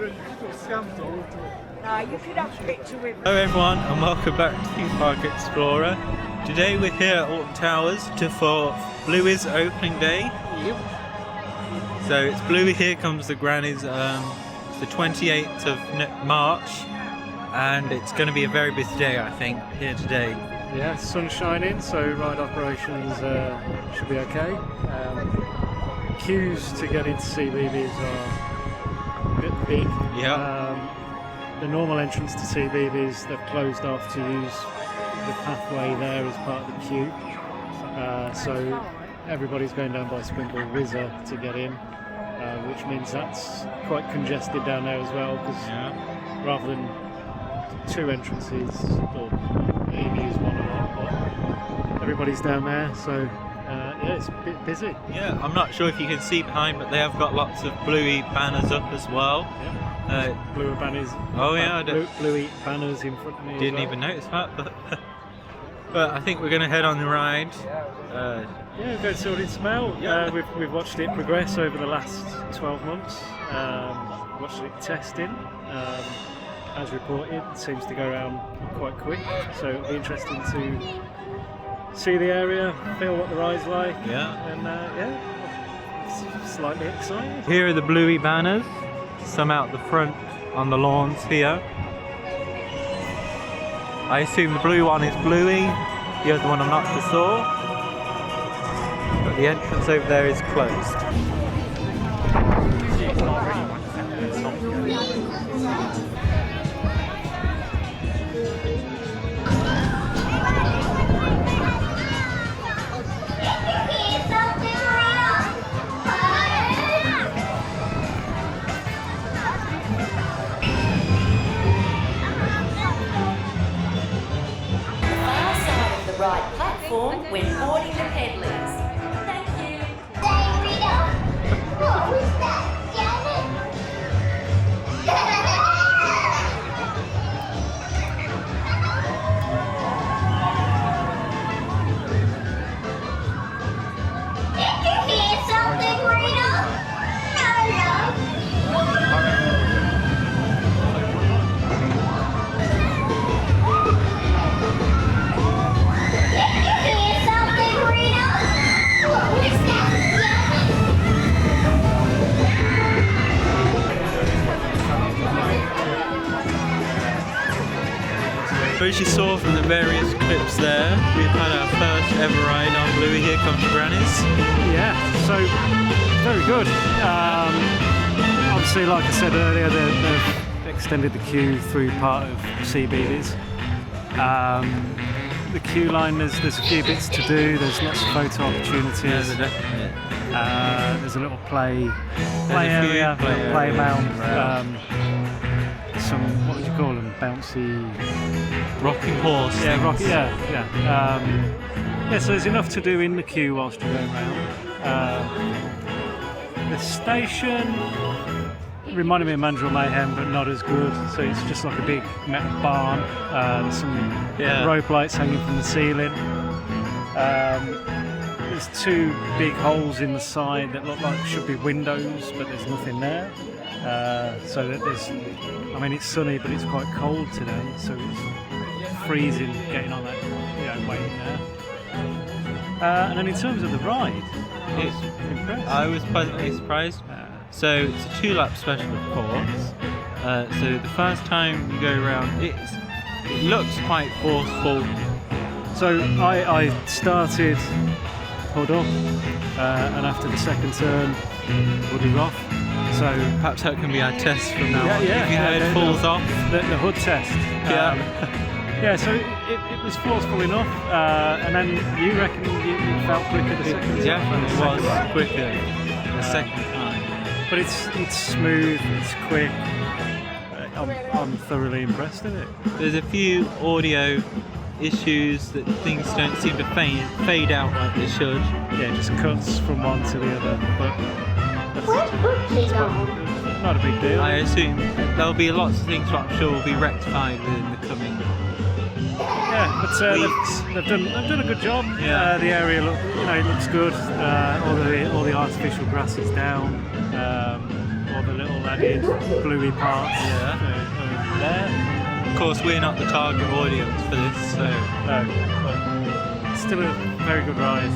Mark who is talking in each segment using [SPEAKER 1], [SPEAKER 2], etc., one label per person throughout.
[SPEAKER 1] You could have a picture with me.
[SPEAKER 2] Hello everyone and welcome back to Theme Park Explorer. Today we're here at Alton Towers for Bluey's opening day.
[SPEAKER 3] Yep.
[SPEAKER 2] So it's Bluey, here comes the Grannies. It's the 28th of March and it's going to be a very busy day, I think, here today.
[SPEAKER 3] Yeah, sun's shining, so ride operations should be okay. Queues to get into CBeebies are a bit big.
[SPEAKER 2] Yeah.
[SPEAKER 3] The normal entrance to CBeebies, they've closed off to use the pathway there as part of the queue. So everybody's going down by Sprinkle Whizzer to get in, which means that's quite congested down there as well, because rather than two entrances, or maybe use one or not, but everybody's down there, so yeah, it's a bit busy.
[SPEAKER 2] Yeah, I'm not sure if you can see behind, but they have got lots of Bluey banners up as well.
[SPEAKER 3] Yeah. Bluey banners.
[SPEAKER 2] Oh yeah,
[SPEAKER 3] Bluey banners in front of me.
[SPEAKER 2] Didn't even notice that, but I think we're going to head on the ride.
[SPEAKER 3] Yeah, go see what it smells.
[SPEAKER 2] Yeah.
[SPEAKER 3] We've watched it progress over the last 12 months. Watched it testing. As reported, it seems to go around quite quick. So it'll be interesting to see the area, feel what the ride's like.
[SPEAKER 2] Yeah.
[SPEAKER 3] And yeah, slightly excited.
[SPEAKER 2] Here are the Bluey banners. Some out the front on the lawns here. I assume the blue one is Bluey, the other one I'm not sure. But the entrance over there is closed.
[SPEAKER 4] Right platform when boarding the peddlers. Thank you.
[SPEAKER 5] What was that, Janet? Did you hear something, Rita?
[SPEAKER 2] So as you saw from the various clips there, we've had our first ever ride on Bluey. Here comes Grannies.
[SPEAKER 3] Yeah, so very good. Obviously, like I said earlier, they've extended the queue through part of CBeebies. The queue line, there's a few bits to do. There's lots of photo opportunities. There's a little play area, play mound. Some, what would you call them? Bouncy,
[SPEAKER 2] rocking horse.
[SPEAKER 3] Yeah, yeah. So there's enough to do in the queue whilst you're going around. The station reminded me of Mandrill Mayhem, but not as good. So it's just like a big metal barn. Some rope lights hanging from the ceiling. There's two big holes in the side that look like should be windows, but there's nothing there. So that I mean, it's sunny, but it's quite cold today, so it's freezing getting on that, waiting there. And then in terms of the ride,
[SPEAKER 2] I was pleasantly surprised. So it's a 2-lap special, of course. So the first time you go around, it looks quite forceful.
[SPEAKER 3] So I started, pulled up, and after the second turn, would off. So
[SPEAKER 2] perhaps that can be our test from now on.
[SPEAKER 3] Yeah,
[SPEAKER 2] if your head falls off.
[SPEAKER 3] The hood test. Yeah, so it was forceful enough, and then you reckon you felt quicker the second time?
[SPEAKER 2] Definitely was quicker the second time.
[SPEAKER 3] But it's smooth, it's quick. I'm thoroughly impressed with it.
[SPEAKER 2] There's a few audio issues that things don't seem to fade out like they should.
[SPEAKER 3] Yeah, just cuts from one to the other, but
[SPEAKER 5] Where's
[SPEAKER 3] not a big deal.
[SPEAKER 2] I assume there'll be lots of things that I'm sure will be rectified within the coming
[SPEAKER 3] Yeah, but they've done a good job.
[SPEAKER 2] Yeah.
[SPEAKER 3] The area looks good. All the artificial grass is down. All the little added Bluey parts.
[SPEAKER 2] Yeah. There. Of course, we're not the target audience for this, so.
[SPEAKER 3] No, but still a very good ride.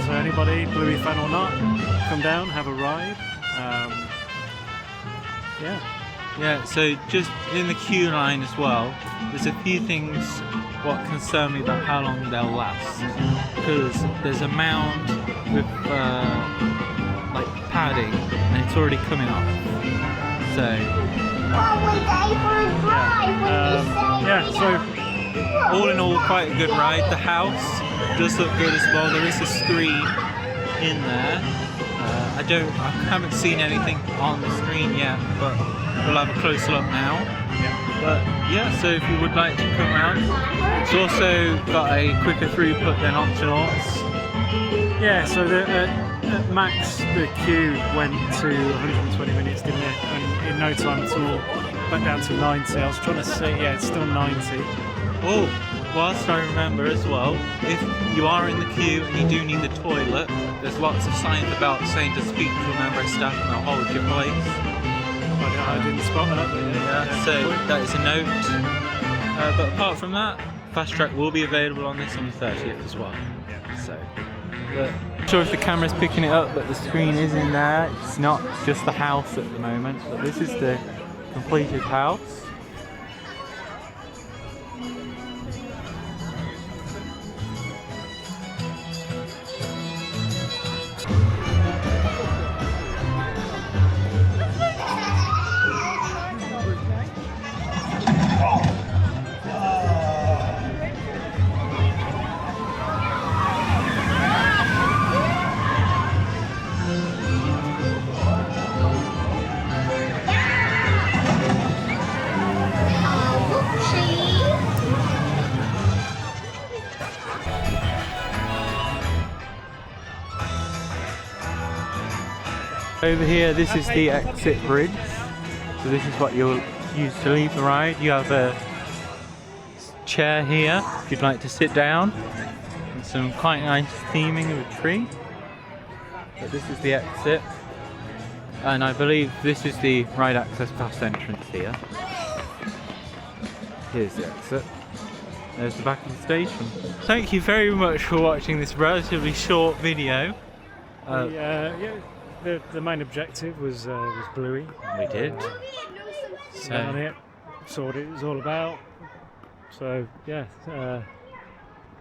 [SPEAKER 3] So anybody, Bluey fan or not, come down, have a ride. Yeah.
[SPEAKER 2] Yeah, so just in the queue line as well, there's a few things what concern me about how long they'll last. Because there's a mound with like padding and it's already coming off. So
[SPEAKER 3] So
[SPEAKER 2] all in all, quite a good ride. The house does look good as well. There is a screen in there. I haven't seen anything on the screen yet, but we'll have a close look now. But yeah, so if you would like to come around, it's also got a quicker throughput than Octonauts.
[SPEAKER 3] yeah, so at max the queue went to 120 minutes, didn't it? And in no time at all, went down to 90. I was trying to say, yeah, it's still 90.
[SPEAKER 2] Oh, whilst I remember as well, if you are in the queue and you do need the toilet, there's lots of signs about saying to speak to a member of staff and they'll hold your place.
[SPEAKER 3] I didn't spot that. But
[SPEAKER 2] Yeah, so that is a note. But apart from that, Fast Track will be available on this on the 30th as well. So, but not sure if the camera's picking it up, but the screen is in there. It's not just the house at the moment, but this is the completed house. Over here, this is the exit bridge. So this is what you'll use to leave the ride. You have a chair here if you'd like to sit down. And some quite nice theming of a tree. But this is the exit. And I believe this is the ride access pass entrance here. Here's the exit. There's the back of the station. Thank you very much for watching this relatively short video.
[SPEAKER 3] The main objective was Bluey.
[SPEAKER 2] We did.
[SPEAKER 3] On it, saw what it was all about. So yeah,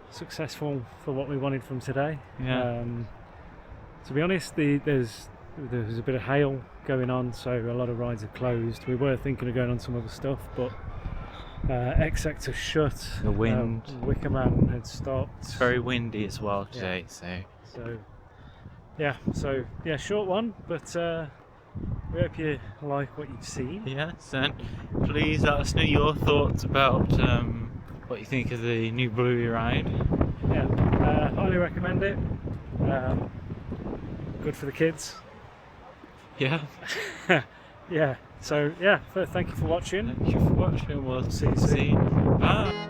[SPEAKER 3] successful for what we wanted from today.
[SPEAKER 2] Yeah.
[SPEAKER 3] To be honest, there was a bit of hail going on, so a lot of rides are closed. We were thinking of going on some other stuff, but X Sector shut.
[SPEAKER 2] The wind.
[SPEAKER 3] Wickerman had stopped.
[SPEAKER 2] It's very windy as well today,
[SPEAKER 3] So yeah, short one, but we hope you like what you've seen.
[SPEAKER 2] Yes, and please let us know your thoughts about what you think of the new Bluey ride.
[SPEAKER 3] Yeah, highly recommend it. Good for the kids.
[SPEAKER 2] Yeah.
[SPEAKER 3] Yeah. So yeah, thank you for watching.
[SPEAKER 2] Thank you for watching. We'll
[SPEAKER 3] See you soon.
[SPEAKER 2] Bye.